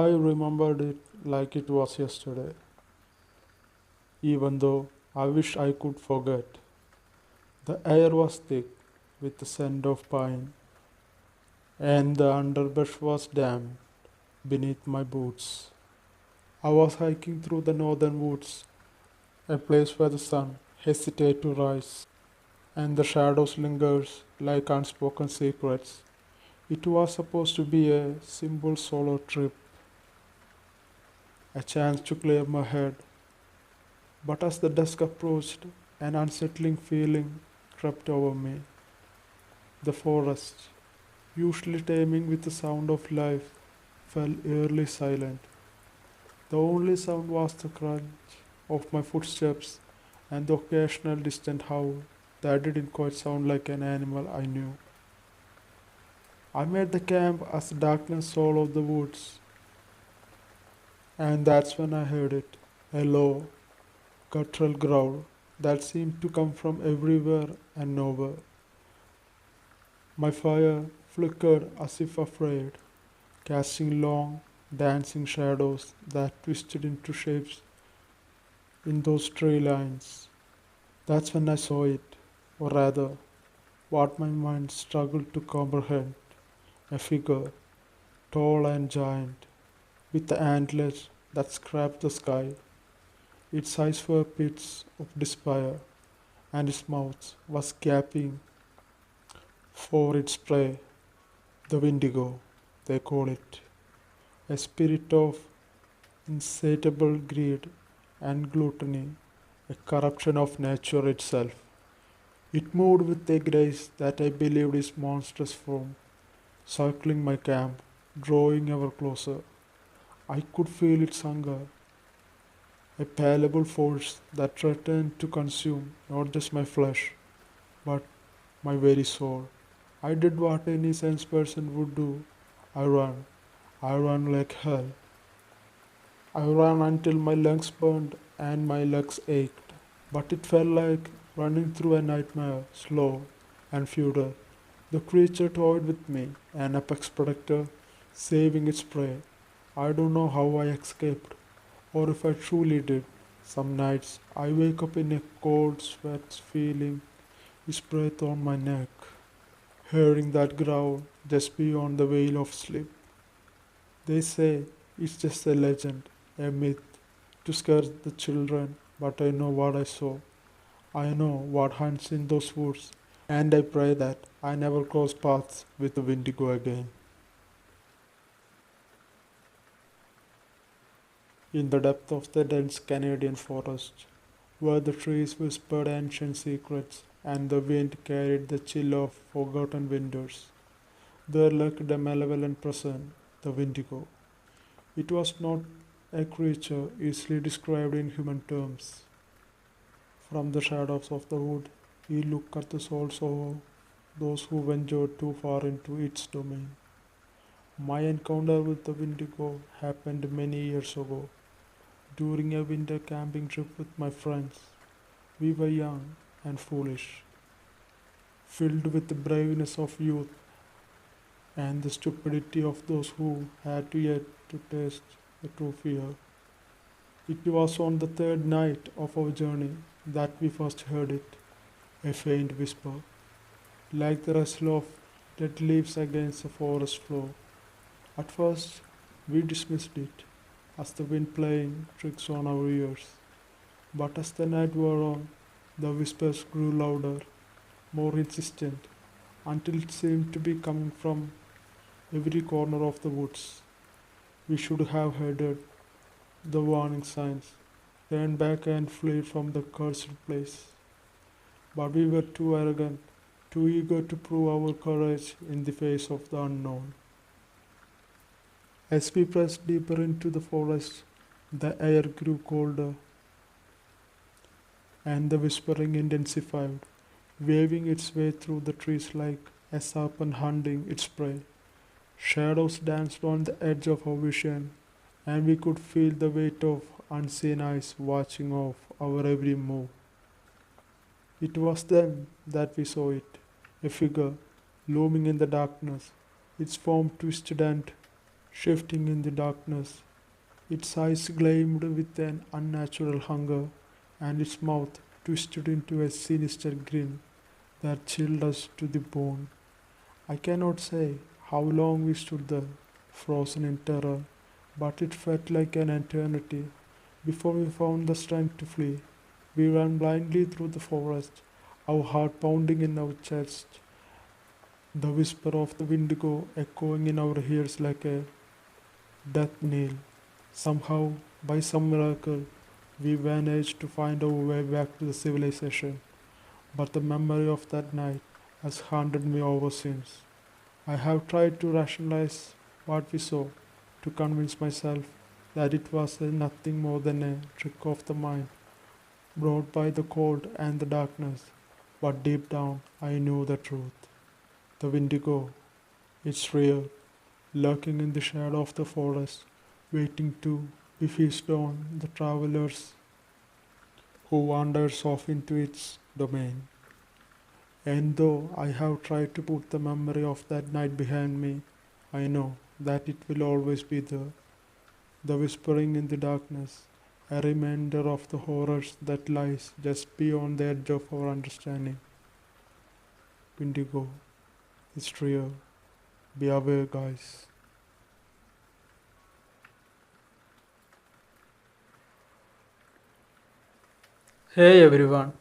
I remembered it like it was yesterday, even though I wish I could forget. The air was thick with the scent of pine, and the underbrush was damp beneath my boots. I was hiking through the northern woods, a place where the sun hesitates to rise, and the shadows lingers like unspoken secrets. It was supposed to be a simple solo trip, a chance to clear my head. But as the dusk approached, an unsettling feeling crept over me. The forest, usually teeming with the sound of life, fell eerily silent. The only sound was the crunch of my footsteps and the occasional distant howl that didn't quite sound like an animal I knew. I made the camp as the darkness swallowed the woods, and that's when I heard it, a low, guttural growl that seemed to come from everywhere and nowhere. My fire flickered as if afraid, casting long, dancing shadows that twisted into shapes in those tree lines. That's when I saw it, or rather, what my mind struggled to comprehend, a figure, tall and giant, with the antlers that scraped the sky. Its eyes were pits of despair, and its mouth was gaping for its prey, the Wendigo, they call it, a spirit of insatiable greed and gluttony, a corruption of nature itself. It moved with a grace that I believed is monstrous form, circling my camp, drawing ever closer. I could feel its hunger, a palpable force that threatened to consume not just my flesh, but my very soul. I did what any sense person would do. I ran. I ran like hell. I ran until my lungs burned and my legs ached. But it felt like running through a nightmare, slow and futile. The creature toyed with me, an apex predator, saving its prey. I don't know how I escaped, or if I truly did. Some nights I wake up in a cold sweat feeling his breath on my neck, hearing that growl just beyond the veil of sleep. They say it's just a legend, a myth, to scare the children, but I know what I saw. I know what hunts in those woods, and I pray that I never cross paths with the Wendigo again. In the depth of the dense Canadian forest, where the trees whispered ancient secrets and the wind carried the chill of forgotten winters, there lurked a malevolent presence, the Wendigo. It was not a creature easily described in human terms. From the shadows of the wood, he looked at the souls of those who ventured too far into its domain. My encounter with the Wendigo happened many years ago, during a winter camping trip with my friends. We were young and foolish, filled with the braveness of youth and the stupidity of those who had yet to taste the true fear. It was on the third night of our journey that we first heard it, a faint whisper, like the rustle of dead leaves against the forest floor. At first, we dismissed it as the wind playing tricks on our ears, but as the night wore on, the whispers grew louder, more insistent, until it seemed to be coming from every corner of the woods. We should have heeded the warning signs, turned back and fled from the cursed place. But we were too arrogant, too eager to prove our courage in the face of the unknown. As we pressed deeper into the forest, the air grew colder and the whispering intensified, waving its way through the trees like a serpent hunting its prey. Shadows danced on the edge of our vision, and we could feel the weight of unseen eyes watching off our every move. It was then that we saw it, a figure looming in the darkness, its form twisted and shifting in the darkness. Its eyes gleamed with an unnatural hunger, and its mouth twisted into a sinister grin that chilled us to the bone. I cannot say how long we stood there, frozen in terror, but it felt like an eternity before we found the strength to flee. We ran blindly through the forest, our heart pounding in our chest, the whisper of the Wendigo echoing in our ears like a death knell. Somehow, by some miracle, we managed to find our way back to the civilization, but the memory of that night has haunted me ever since. I have tried to rationalize what we saw, to convince myself that it was nothing more than a trick of the mind brought by the cold and the darkness. But deep down, I knew the truth. The Wendigo, it's real, lurking in the shadow of the forest, waiting to be feasted on the travelers who wanders off into its domain. And though I have tried to put the memory of that night behind me, I know that it will always be there, the whispering in the darkness, a reminder of the horrors that lies just beyond the edge of our understanding. Wendigo, it's real. Be aware, guys. Hey everyone,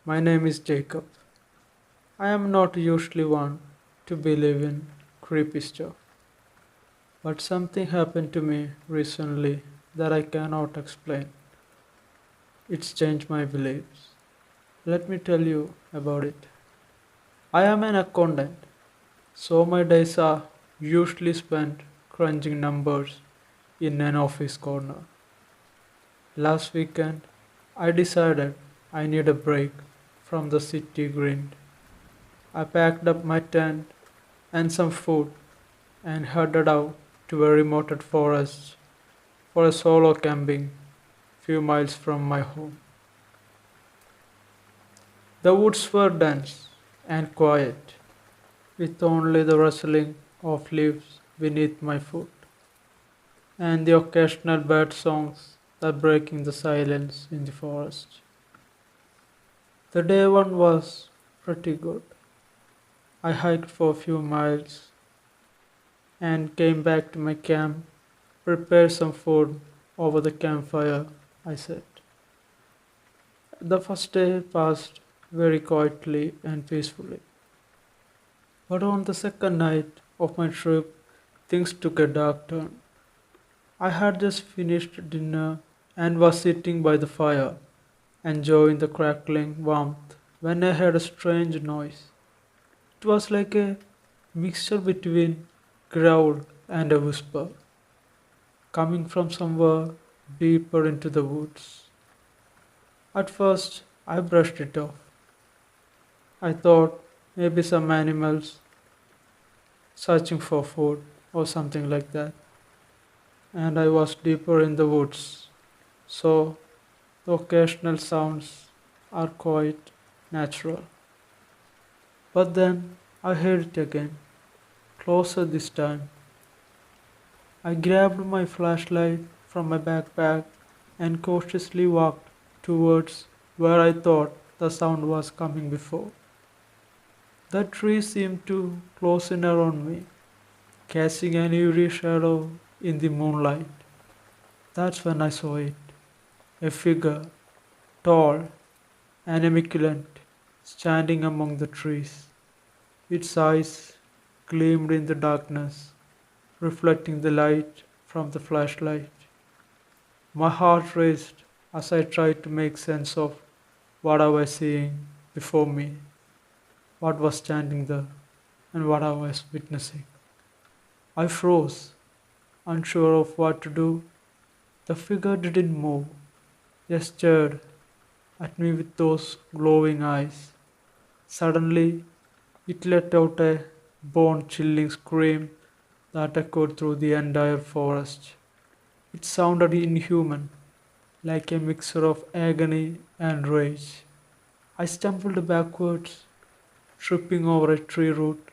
my name is Jacob. I am not usually one to believe in creepy stuff, but something happened to me recently that I cannot explain. It's changed my beliefs. Let me tell you about it. I am an accountant, so my days are usually spent crunching numbers in an office corner. Last weekend, I decided I need a break from the city grind. I packed up my tent and some food and headed out to a remote forest for a solo camping few miles from my home. The woods were dense and quiet, with only the rustling of leaves beneath my foot and the occasional bird songs that breaking the silence in the forest. The day one was pretty good. I hiked for a few miles and came back to my camp, prepared some food over the campfire, I said. The first day passed very quietly and peacefully. But on the second night of my trip, things took a dark turn. I had just finished dinner and was sitting by the fire, enjoying the crackling warmth, when I heard a strange noise. It was like a mixture between growl and a whisper, coming from somewhere deeper into the woods. At first, I brushed it off. I thought maybe some animals searching for food or something like that. And I was deeper in the woods, so the occasional sounds are quite natural. But then I heard it again, closer this time. I grabbed my flashlight from my backpack and cautiously walked towards where I thought the sound was coming before. The tree seemed to close in around me, casting an eerie shadow in the moonlight. That's when I saw it. A figure, tall and immaculate, standing among the trees. Its eyes gleamed in the darkness, reflecting the light from the flashlight. My heart raced as I tried to make sense of what I was seeing before me, what was standing there, and what I was witnessing. I froze, unsure of what to do. The figure didn't move, just stared at me with those glowing eyes. Suddenly, it let out a bone chilling scream that echoed through the entire forest. It sounded inhuman, like a mixture of agony and rage. I stumbled backwards, tripping over a tree root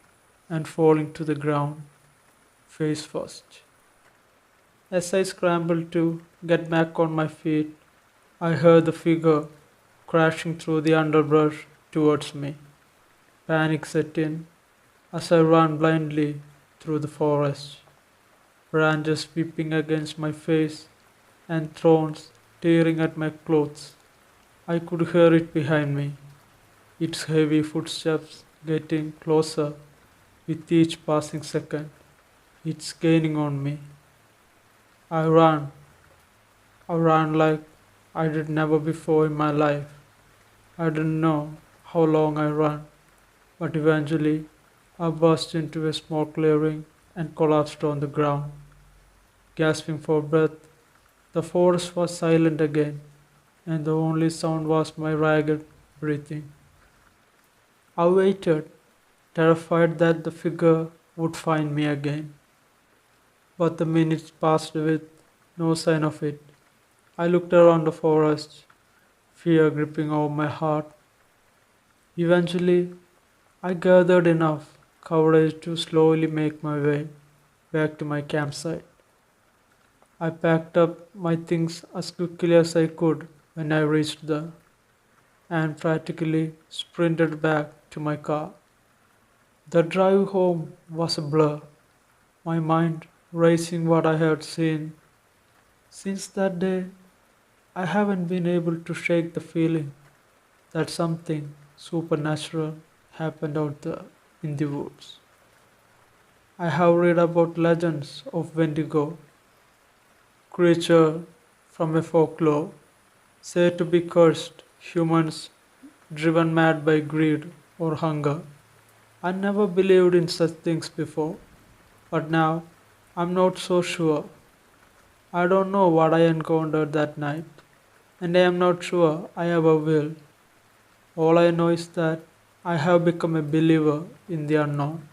and falling to the ground, face first. As I scrambled to get back on my feet, I heard the figure crashing through the underbrush towards me. Panic set in as I ran blindly through the forest, branches whipping against my face and thorns tearing at my clothes. I could hear it behind me, its heavy footsteps getting closer with each passing second. It's gaining on me. I ran. I ran like I did never before in my life. I didn't know how long I ran, but eventually I burst into a small clearing and collapsed on the ground. Gasping for breath, the forest was silent again, and the only sound was my ragged breathing. I waited, terrified that the figure would find me again, but the minutes passed with no sign of it. I looked around the forest, fear gripping over my heart. Eventually, I gathered enough courage to slowly make my way back to my campsite. I packed up my things as quickly as I could when I reached there and practically sprinted back to my car. The drive home was a blur, my mind racing what I had seen. Since that day, I haven't been able to shake the feeling that something supernatural happened out there in the woods. I have read about legends of Wendigo, creature from a folklore said to be cursed humans driven mad by greed or hunger. I never believed in such things before, but now I'm not so sure. I don't know what I encountered that night, and I am not sure I ever will. All I know is that I have become a believer in the unknown,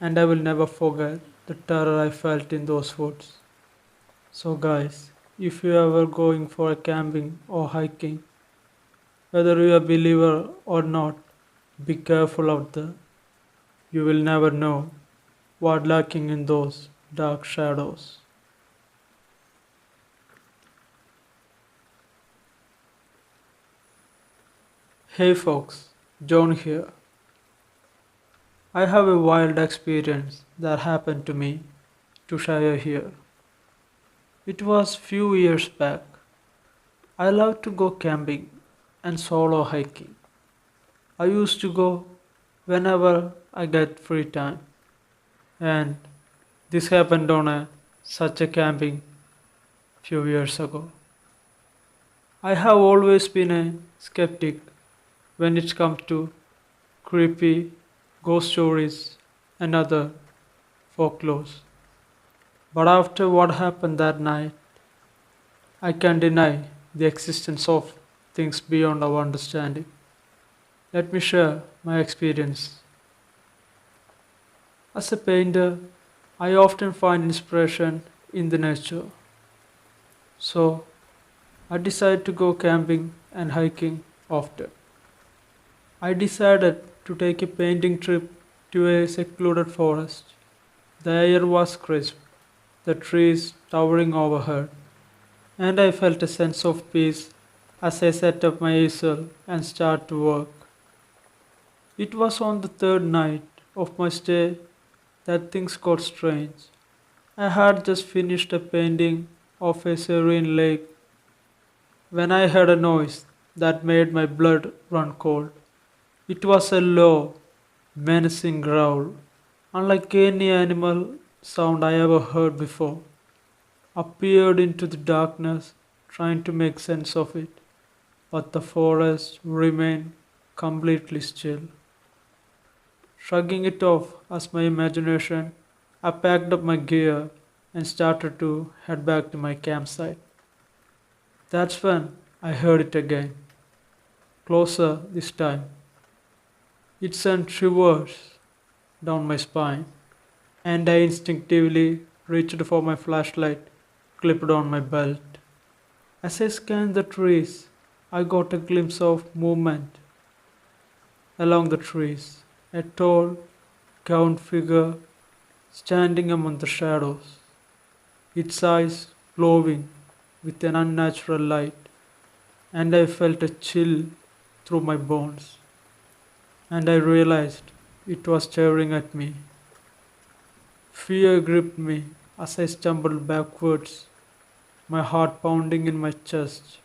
and I will never forget the terror I felt in those woods. So, guys, if you ever going for a camping or hiking, whether you are a believer or not, be careful out there. You will never know what lurking in those dark shadows. Hey folks, John here. I have a wild experience that happened to me to share here. It was few years back. I love to go camping and solo hiking. I used to go whenever I get free time, and this happened on such a camping few years ago. I have always been a skeptic when it comes to creepy ghost stories and other folklores. But after what happened that night, I can't deny the existence of things beyond our understanding. Let me share my experience. As a painter, I often find inspiration in the nature. So I decided to go camping and hiking often. I decided to take a painting trip to a secluded forest. The air was crisp, the trees towering overhead, and I felt a sense of peace as I set up my easel and started to work. It was on the third night of my stay that things got strange. I had just finished a painting of a serene lake when I heard a noise that made my blood run cold. It was a low, menacing growl, unlike any animal sound I ever heard before. I peered into the darkness, trying to make sense of it, but the forest remained completely still. Shrugging it off as my imagination, I packed up my gear and started to head back to my campsite. That's when I heard it again, closer this time. It sent shivers down my spine, and I instinctively reached for my flashlight clipped on my belt. As I scanned the trees, I got a glimpse of movement along the trees. A tall, gaunt figure standing among the shadows. its eyes glowing with an unnatural light, and I felt a chill through my bones, and I realized it was staring at me. Fear gripped me as I stumbled backwards, my heart pounding in my chest.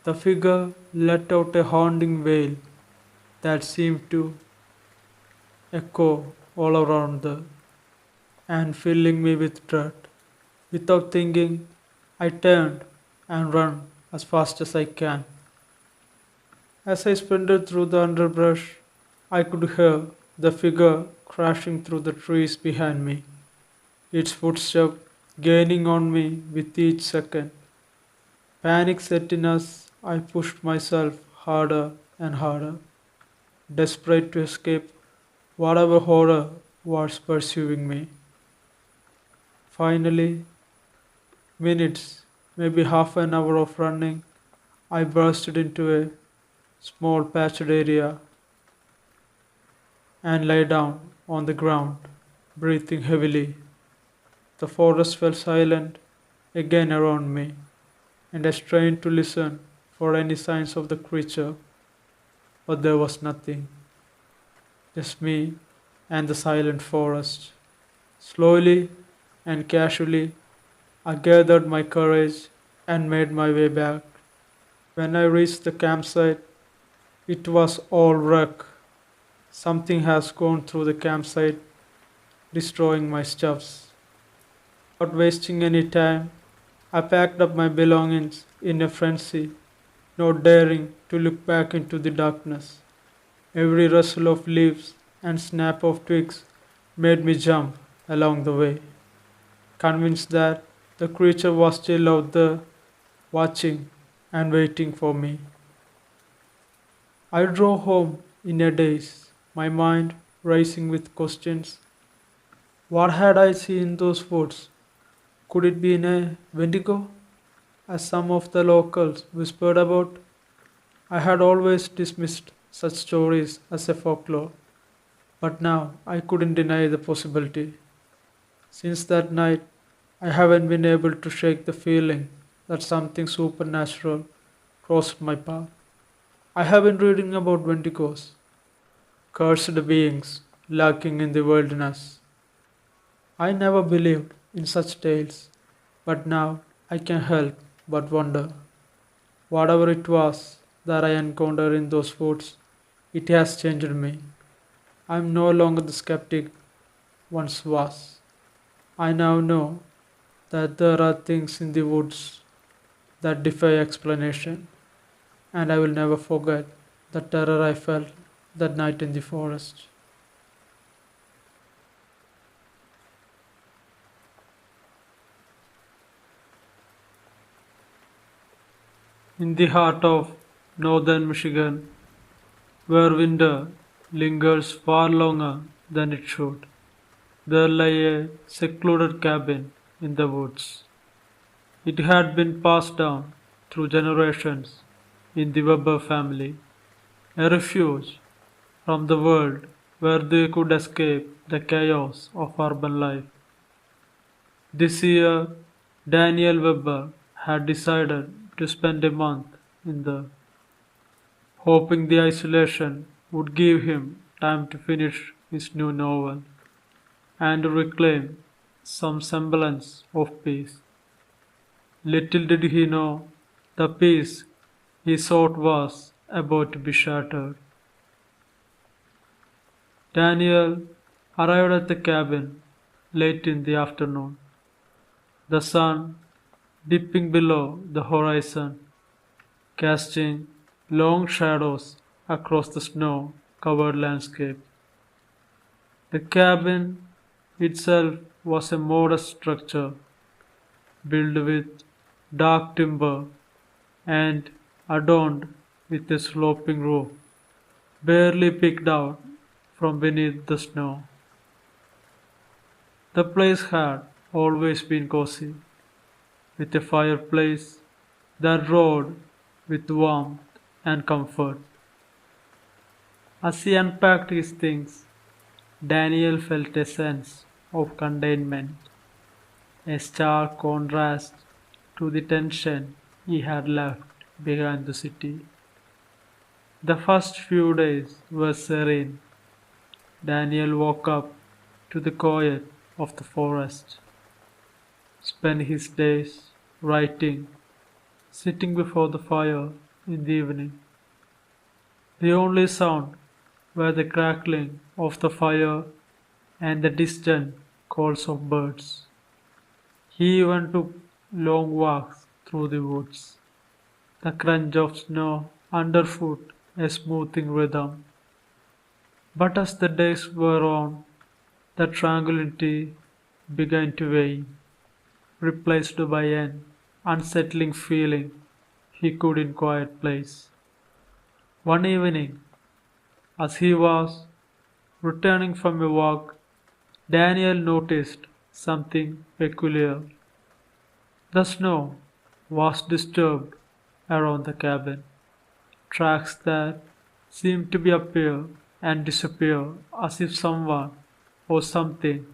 The figure let out a haunting wail that seemed to echo all around and filling me with dread. Without thinking, I turned and ran as fast as I can. As I sprinted through the underbrush, I could hear the figure crashing through the trees behind me, its footsteps gaining on me with each second. Panic set in as I pushed myself harder and harder, desperate to escape whatever horror was pursuing me. Finally, minutes, maybe half an hour of running, I bursted into a small patched area and lay down on the ground, breathing heavily. The forest fell silent again around me, and I strained to listen for any signs of the creature, but there was nothing, just me and the silent forest. Slowly and casually, I gathered my courage and made my way back. When I reached the campsite, it was all wreck. Something has gone through the campsite, destroying my stuffs. Without wasting any time, I packed up my belongings in a frenzy, not daring to look back into the darkness. Every rustle of leaves and snap of twigs made me jump along the way, convinced that the creature was still out there, watching and waiting for me. I drove home in a daze, my mind racing with questions. What had I seen in those woods? Could it be in a Wendigo, as some of the locals whispered about? I had always dismissed such stories as a folklore, but now I couldn't deny the possibility. Since that night, I haven't been able to shake the feeling that something supernatural crossed my path. I have been reading about wendigos, cursed beings lurking in the wilderness. I never believed in such tales, but now I can help but wonder. Whatever it was that I encountered in those woods, it has changed me. I am no longer the skeptic once was. I now know that there are things in the woods that defy explanation, and I will never forget the terror I felt that night in the forest. In the heart of northern Michigan, where winter lingers far longer than it should, there lay a secluded cabin in the woods. It had been passed down through generations in the Weber family, a refuge from the world where they could escape the chaos of urban life. This year, Daniel Weber had decided to spend a month in the hoping the isolation would give him time to finish his new novel and to reclaim some semblance of peace. Little did he know the peace he sought was about to be shattered. Daniel arrived at the cabin late in the afternoon, the sun dipping below the horizon, casting long shadows across the snow covered landscape. The cabin itself was a modest structure built with dark timber and adorned with a sloping roof, barely picked out from beneath the snow. The place had always been cozy, with a fireplace that roared with warmth and comfort. As he unpacked his things, Daniel felt a sense of containment. a stark contrast to the tension he had left behind the city. The first few days were serene. Daniel woke up to the quiet of the forest, spent his days writing, sitting before the fire in the evening. The only sound were the crackling of the fire and the distant calls of birds. He even took long walks through the woods, the crunch of snow underfoot a smoothing rhythm. But as the days wore on, the tranquility began to wane, replaced by an unsettling feeling he could in quiet place. One evening, as he was returning from a walk, Daniel noticed something peculiar. The snow was disturbed around the cabin, tracks that seemed to be appear and disappear as if someone or something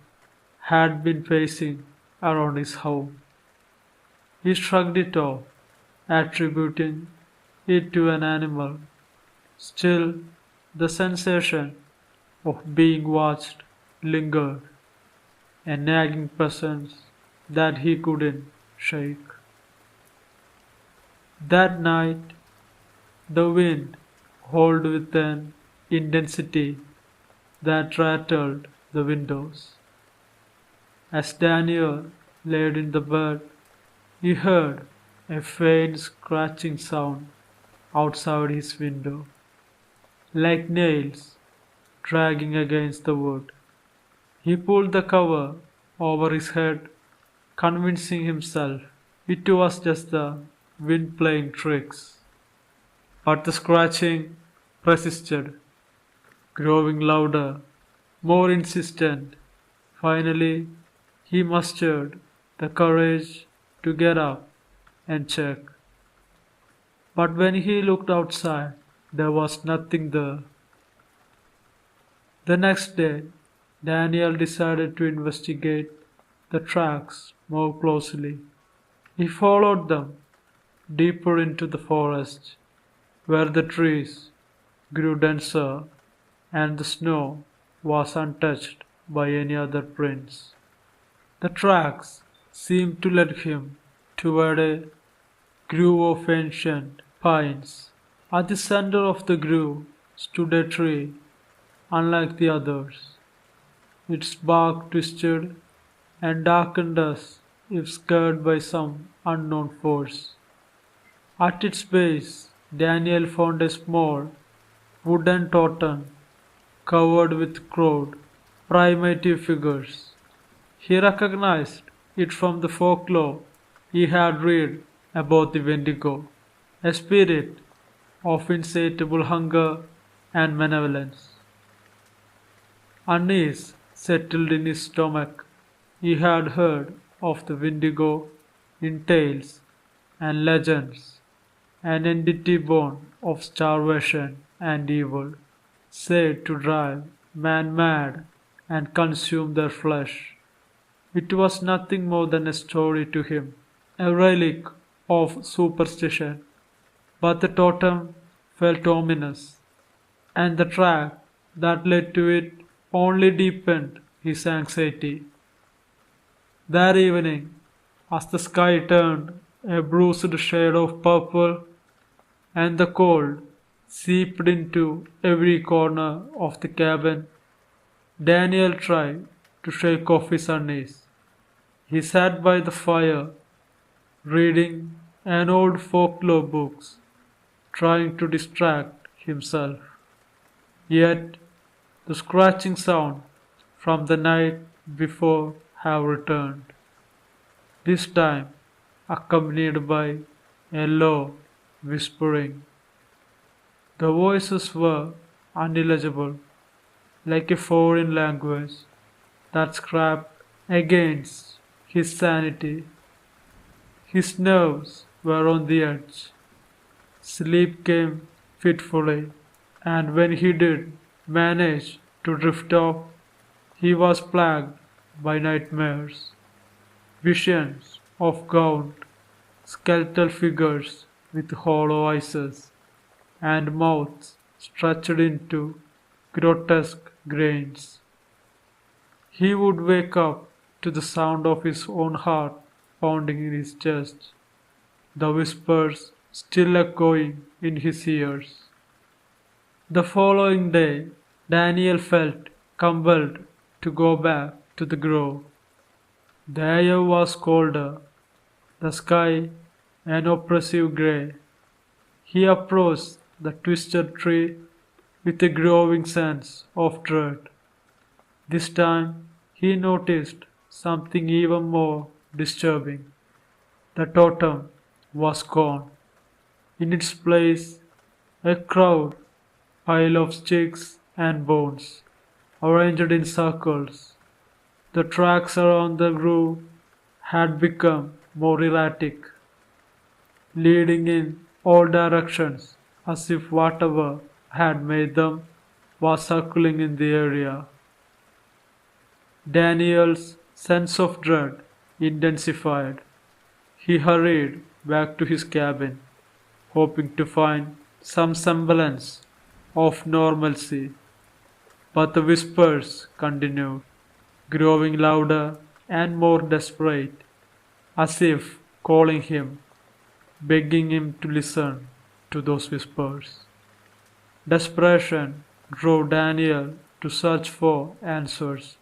had been pacing around his home. He shrugged it off, attributing it to an animal. Still, the sensation of being watched lingered, a nagging presence that he couldn't shake. That night, the wind howled with an intensity that rattled the windows. As Daniel laid in the bed, he heard a faint scratching sound outside his window, like nails dragging against the wood. He pulled the cover over his head, convincing himself it was just the wind playing tricks. But the scratching persisted, growing louder, more insistent. Finally, he mustered the courage to get up and check. But when he looked outside, there was nothing there. The next day, Daniel decided to investigate the tracks more closely. He followed them deeper into the forest, where the trees grew denser and the snow was untouched by any other prints. The tracks seemed to lead him toward a grove of ancient pines. At the center of the grove stood a tree unlike the others, its bark twisted and darkened as if scared by some unknown force. At its base, Daniel found a small wooden totem covered with crowd primitive figures. He recognized it from the folklore he had read about the Wendigo, a spirit of insatiable hunger and malevolence. Unease settled in his stomach. He had heard of the Wendigo in tales and legends, an entity born of starvation and evil, said to drive man mad and consume their flesh. It was nothing more than a story to him, a relic of superstition, but the totem felt ominous, and the track that led to it only deepened his anxiety. That evening, as the sky turned a bruised shade of purple and the cold seeped into every corner of the cabin, Daniel tried to shake off his unease. He sat by the fire, reading an old folklore books, trying to distract himself. Yet the scratching sound from the night before have returned, this time accompanied by a low whispering. The voices were unintelligible, like a foreign language that scrapped against his sanity. His nerves were on the edge. Sleep came fitfully, and when he did manage to drift off, he was plagued by nightmares. Visions of gaunt, skeletal figures with hollow eyes and mouths stretched into grotesque grains. He would wake up to the sound of his own heart pounding in his chest, the whispers still echoing in his ears. The following day, Daniel felt compelled to go back to the grove. The air was colder, the sky an oppressive grey. He approached the twisted tree with a growing sense of dread. This time he noticed something even more disturbing. The totem was gone. In its place, a crowd pile of sticks and bones, arranged in circles. The tracks around the grove had become more erratic, leading in all directions as if whatever had made them was circling in the area. Daniel's sense of dread intensified. He hurried back to his cabin, hoping to find some semblance of normalcy. But the whispers continued, growing louder and more desperate, as if calling him, begging him to listen to those whispers. Desperation drove Daniel to search for answers.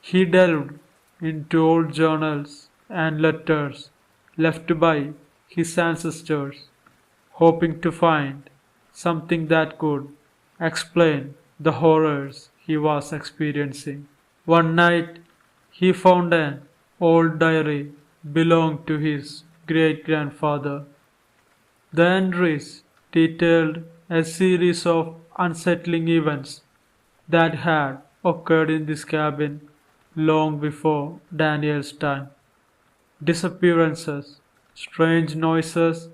He delved into old journals and letters left by his ancestors, hoping to find something that could explain the horrors he was experiencing. One night, he found an old diary belonging to his great grandfather. The entries detailed a series of unsettling events that had occurred in this cabin long before Daniel's time. Disappearances, strange noises,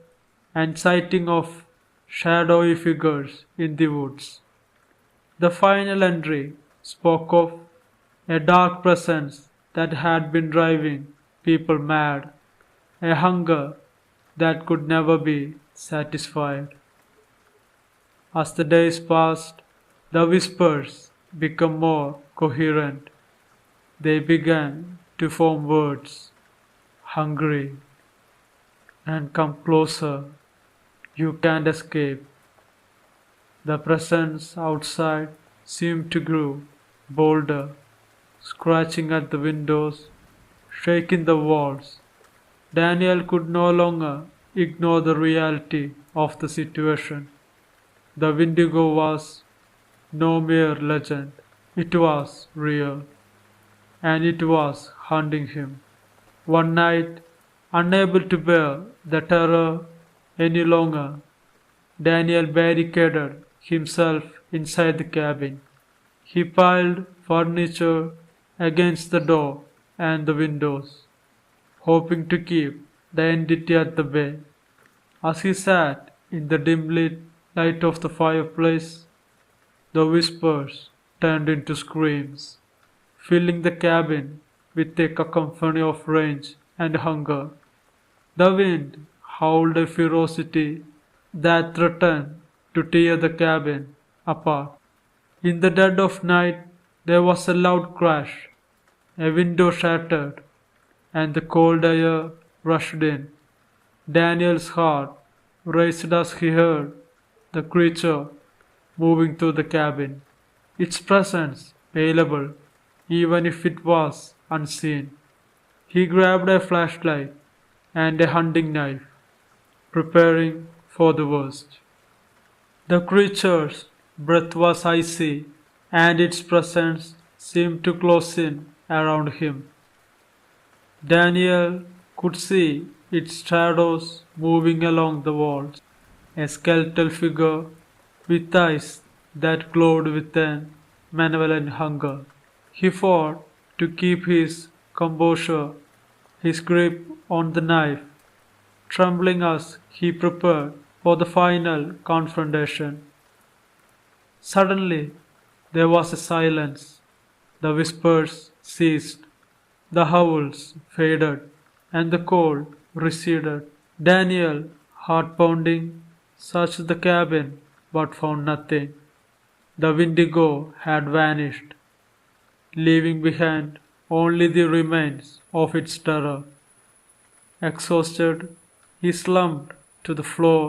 and sighting of shadowy figures in the woods. The final entry spoke of a dark presence that had been driving people mad, a hunger that could never be satisfied. As the days passed, the whispers became more coherent. They began to form words, hungry, and come closer. You can't escape. The presence outside seemed to grow bolder, scratching at the windows, shaking the walls. Daniel could no longer ignore the reality of the situation. The Wendigo was no mere legend, it was real, and it was hunting him. One night, unable to bear the terror any longer, Daniel barricaded himself inside the cabin. He piled furniture against the door and the windows, hoping to keep the entity at the bay. As he sat in the dim lit light of the fireplace, the whispers turned into screams, filling the cabin with a cacophony of rage and hunger. The wind howled a ferocity that threatened to tear the cabin apart. In the dead of night, there was a loud crash. A window shattered, and the cold air rushed in. Daniel's heart raced as he heard the creature moving through the cabin, its presence palpable, even if it was unseen. He grabbed a flashlight and a hunting knife, preparing for the worst. The creature's breath was icy, and its presence seemed to close in around him. Daniel could see its shadows moving along the walls, a skeletal figure with eyes that glowed with an malevolent hunger. He fought to keep his composure, his grip on the knife, trembling as he prepared for the final confrontation. Suddenly, there was a silence. The whispers ceased. The howls faded, and the cold receded. Daniel, heart pounding, searched the cabin but found nothing. The Wendigo had vanished, leaving behind only the remains of its terror. Exhausted, he slumped to the floor,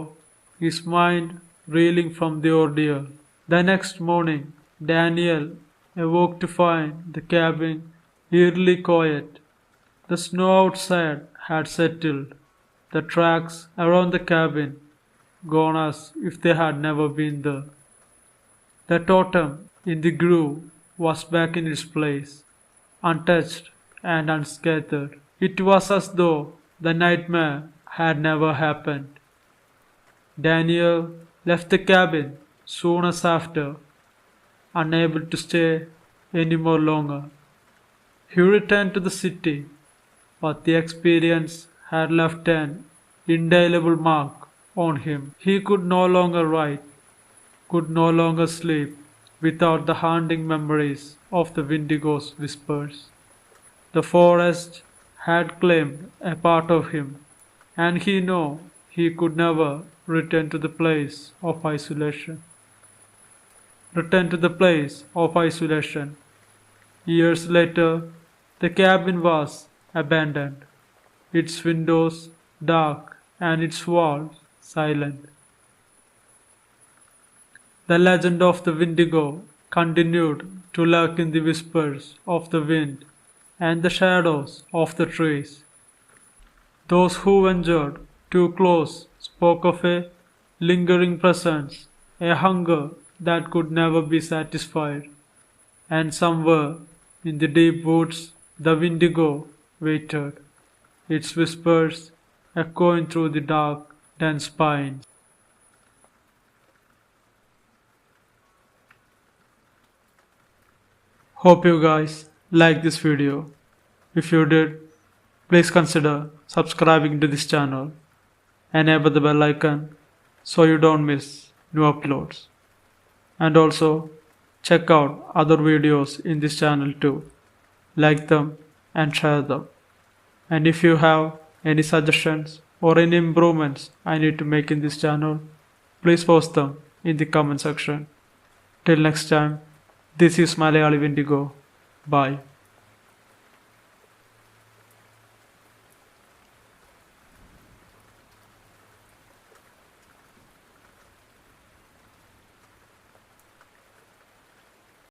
his mind reeling from the ordeal. The next morning, Daniel awoke to find the cabin eerily quiet. The snow outside had settled, the tracks around the cabin gone as if they had never been there. The totem in the groove was back in its place, untouched and unscathed. It was as though the nightmare had never happened. Daniel left the cabin soon as after, unable to stay any more longer. He returned to the city, but the experience had left an indelible mark on him. He could no longer write, could no longer sleep without the haunting memories of the Wendigo's whispers. The forest had claimed a part of him, and he knew he could never return to the place of isolation. Return to the place of isolation. Years later, the cabin was abandoned, its windows dark and its walls silent. The legend of the Wendigo continued to lurk in the whispers of the wind and the shadows of the trees. Those who ventured too close spoke of a lingering presence, a hunger that could never be satisfied, and somewhere in the deep woods the Wendigo waited, its whispers echoing through the dark, dense pines. Hope you guys like this video. If you did, please consider subscribing to this channel. Enable the bell icon so you don't miss new uploads. And also check out other videos in this channel too. Like them and share them. And if you have any suggestions or any improvements I need to make in this channel, please post them in the comment section. Till next time, this is Malayali Wendigo. Bye.